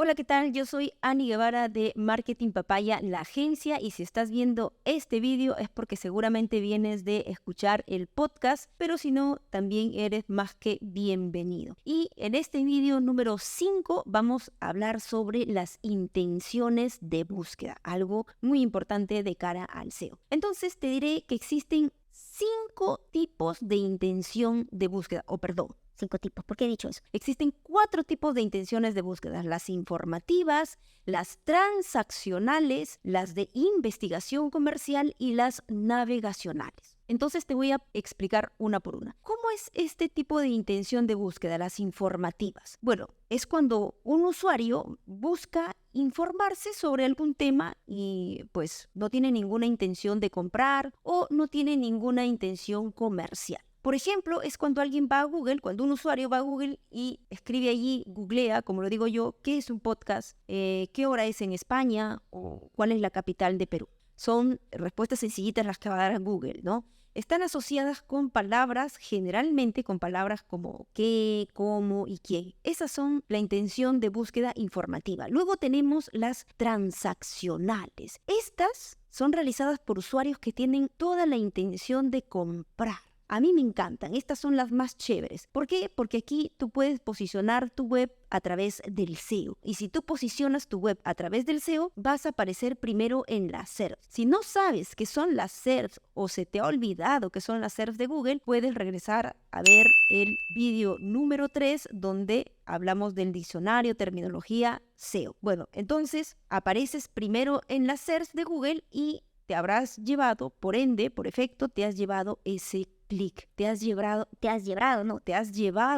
Hola, ¿qué tal? Yo soy Ani Guevara de Marketing Papaya, la agencia, y si estás viendo este video es porque seguramente vienes de escuchar el podcast, pero si no, también eres más que bienvenido. Y en este video número 5 vamos a hablar sobre las intenciones de búsqueda, algo muy importante de cara al SEO. Entonces te diré que existen 5 tipos de intención de búsqueda, perdón. 5 tipos. ¿Por qué he dicho eso? Existen 4 tipos de intenciones de búsqueda: las informativas, las transaccionales, las de investigación comercial y las navegacionales. Entonces te voy a explicar una por una. ¿Cómo es este tipo de intención de búsqueda, las informativas? Bueno, es cuando un usuario busca informarse sobre algún tema y pues no tiene ninguna intención de comprar o no tiene ninguna intención comercial. Por ejemplo, es cuando alguien va a Google, cuando un usuario va a Google y escribe allí, googlea, como lo digo yo, qué es un podcast, qué hora es en España o cuál es la capital de Perú. Son respuestas sencillitas las que va a dar a Google, ¿no? Están asociadas con palabras, generalmente con palabras como qué, cómo y quién. Esas son la intención de búsqueda informativa. Luego tenemos las transaccionales. Estas son realizadas por usuarios que tienen toda la intención de comprar. A mí me encantan, estas son las más chéveres. ¿Por qué? Porque aquí tú puedes posicionar tu web a través del SEO. Y si tú posicionas tu web a través del SEO, vas a aparecer primero en las SERPs. Si no sabes qué son las SERPs o se te ha olvidado qué son las SERPs de Google, puedes regresar a ver el vídeo número 3 donde hablamos del diccionario, terminología, SEO. Bueno, entonces apareces primero en las SERPs de Google y te habrás llevado, por ende, por efecto, te has llevado ese clic, te has llevado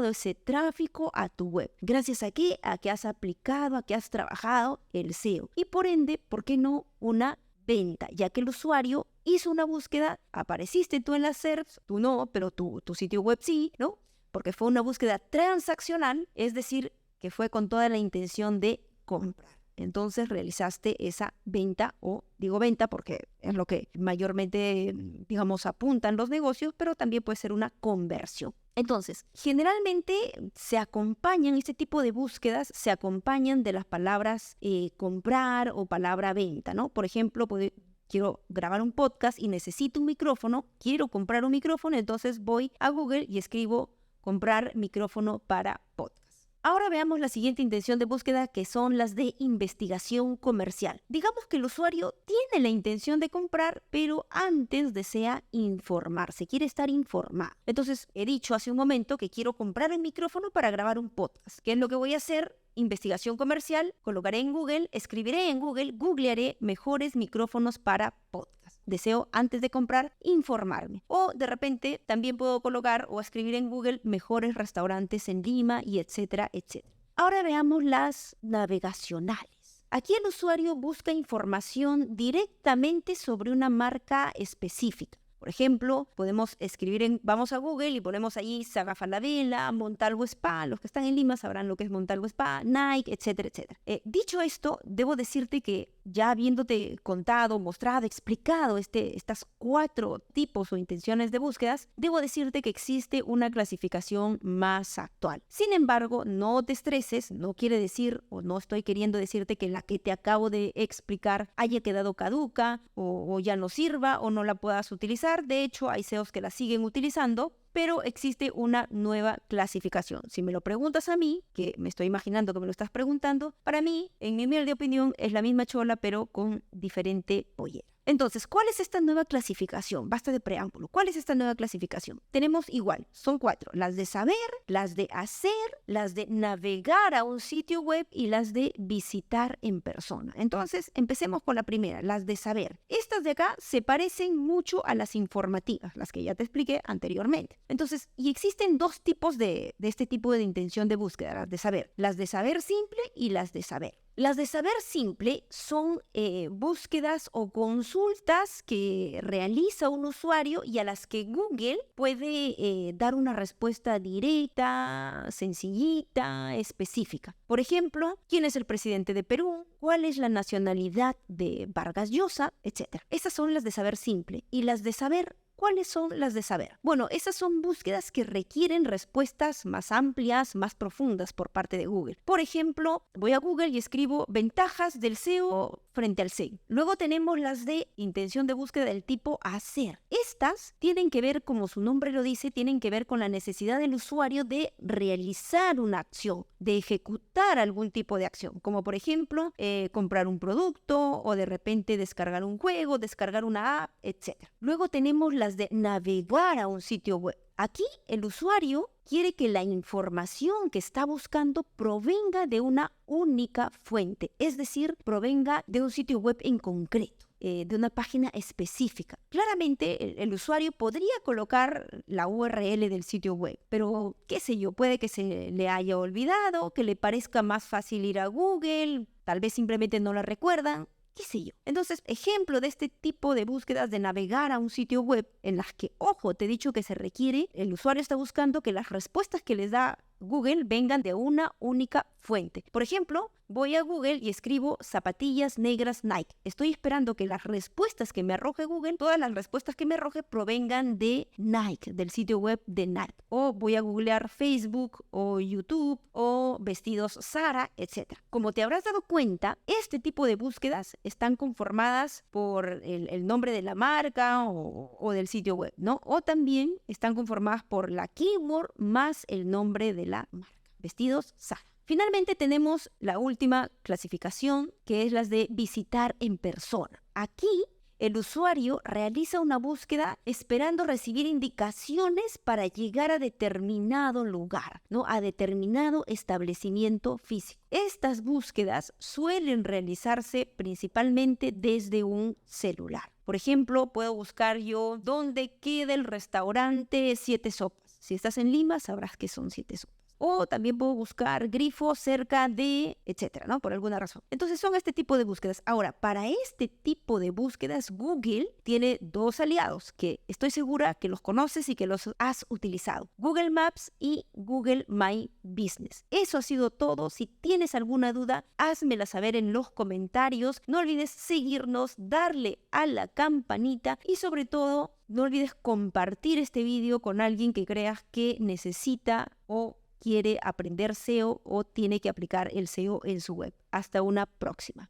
ese tráfico a tu web. ¿Gracias a qué? A que has aplicado, a que has trabajado el SEO. Y por ende, ¿por qué no una venta? Ya que el usuario hizo una búsqueda, apareciste tú en las SERPs, tú no, pero tu sitio web sí, ¿no? Porque fue una búsqueda transaccional, es decir, que fue con toda la intención de comprar. Entonces realizaste esa venta, o digo venta porque es lo que mayormente, digamos, apuntan los negocios, pero también puede ser una conversión. Entonces, generalmente este tipo de búsquedas se acompañan de las palabras comprar o palabra venta, ¿no? Por ejemplo, quiero grabar un podcast y necesito un micrófono, quiero comprar un micrófono, entonces voy a Google y escribo comprar micrófono para podcast. Ahora veamos la siguiente intención de búsqueda, que son las de investigación comercial. Digamos que el usuario tiene la intención de comprar, pero antes desea informarse, quiere estar informado. Entonces, he dicho hace un momento que quiero comprar un micrófono para grabar un podcast. ¿Qué es lo que voy a hacer? Investigación comercial, colocaré en Google, escribiré en Google, googlearé mejores micrófonos para podcast. Deseo, antes de comprar, informarme. O de repente también puedo colocar o escribir en Google mejores restaurantes en Lima y etcétera, etcétera. Ahora veamos las navegacionales. Aquí el usuario busca información directamente sobre una marca específica. Por ejemplo, podemos vamos a Google y ponemos allí Saga Falabella, Montalvo Spa. Los que están en Lima sabrán lo que es Montalvo Spa, Nike, etcétera, etcétera. Dicho esto, debo decirte que ya habiéndote contado, mostrado, explicado estas 4 tipos o intenciones de búsquedas, debo decirte que existe una clasificación más actual. Sin embargo, no te estreses, no quiere decir o no estoy queriendo decirte que la que te acabo de explicar haya quedado caduca o ya no sirva o no la puedas utilizar. De hecho, hay SEOs que la siguen utilizando, pero existe una nueva clasificación. Si me lo preguntas a mí, que me estoy imaginando que me lo estás preguntando, para mí, en mi humilde opinión, es la misma chola, pero con diferente pollera. Entonces, ¿cuál es esta nueva clasificación? Basta de preámbulo. ¿Cuál es esta nueva clasificación? Tenemos igual, son 4. Las de saber, las de hacer, las de navegar a un sitio web y las de visitar en persona. Entonces, empecemos con la primera, las de saber. Estas de acá se parecen mucho a las informativas, las que ya te expliqué anteriormente. Entonces, y existen 2 tipos de este tipo de intención de búsqueda, las de saber simple y las de saber. Las de saber simple son búsquedas o consultas que realiza un usuario y a las que Google puede dar una respuesta directa, sencillita, específica. Por ejemplo, ¿quién es el presidente de Perú? ¿Cuál es la nacionalidad de Vargas Llosa? Etcétera. Esas son las de saber simple. Y las de saber ¿Cuáles son las de saber? Bueno, esas son búsquedas que requieren respuestas más amplias, más profundas por parte de Google. Por ejemplo, voy a Google y escribo ventajas del SEO frente al SEO. Luego tenemos las de intención de búsqueda del tipo hacer. Estas tienen que ver, como su nombre lo dice, tienen que ver con la necesidad del usuario de realizar una acción, de ejecutar algún tipo de acción, como por ejemplo, comprar un producto o de repente descargar un juego, descargar una app, etc. Luego tenemos las de navegar a un sitio web. Aquí el usuario quiere que la información que está buscando provenga de una única fuente, es decir, provenga de un sitio web en concreto, de una página específica. Claramente el usuario podría colocar la URL del sitio web, pero qué sé yo, puede que se le haya olvidado, que le parezca más fácil ir a Google, tal vez simplemente no la recuerdan. ¿Qué sé yo? Entonces, ejemplo de este tipo de búsquedas de navegar a un sitio web en las que, ojo, te he dicho que se requiere, el usuario está buscando que las respuestas que les da Google vengan de una única fuente. Por ejemplo, voy a Google y escribo zapatillas negras Nike. Estoy esperando que las respuestas que me arroje Google, todas las respuestas que me arroje provengan de Nike, del sitio web de Nike. O voy a googlear Facebook o YouTube o vestidos Zara, etc. Como te habrás dado cuenta, este tipo de búsquedas están conformadas por el nombre de la marca o del sitio web, ¿no? O también están conformadas por la keyword más el nombre de la marca. Vestidos Zara. Finalmente tenemos la última clasificación, que es las de visitar en persona. Aquí el usuario realiza una búsqueda esperando recibir indicaciones para llegar a determinado lugar, ¿no? A determinado establecimiento físico. Estas búsquedas suelen realizarse principalmente desde un celular. Por ejemplo, puedo buscar yo dónde queda el restaurante Siete Sopas. Si estás en Lima, sabrás que son Siete Sopas. O también puedo buscar grifo cerca de, etcétera, ¿no? Por alguna razón. Entonces son este tipo de búsquedas. Ahora, para este tipo de búsquedas, Google tiene dos aliados que estoy segura que los conoces y que los has utilizado. Google Maps y Google My Business. Eso ha sido todo. Si tienes alguna duda, házmela saber en los comentarios. No olvides seguirnos, darle a la campanita y sobre todo, no olvides compartir este video con alguien que creas que necesita o quiere aprender SEO o tiene que aplicar el SEO en su web. Hasta una próxima.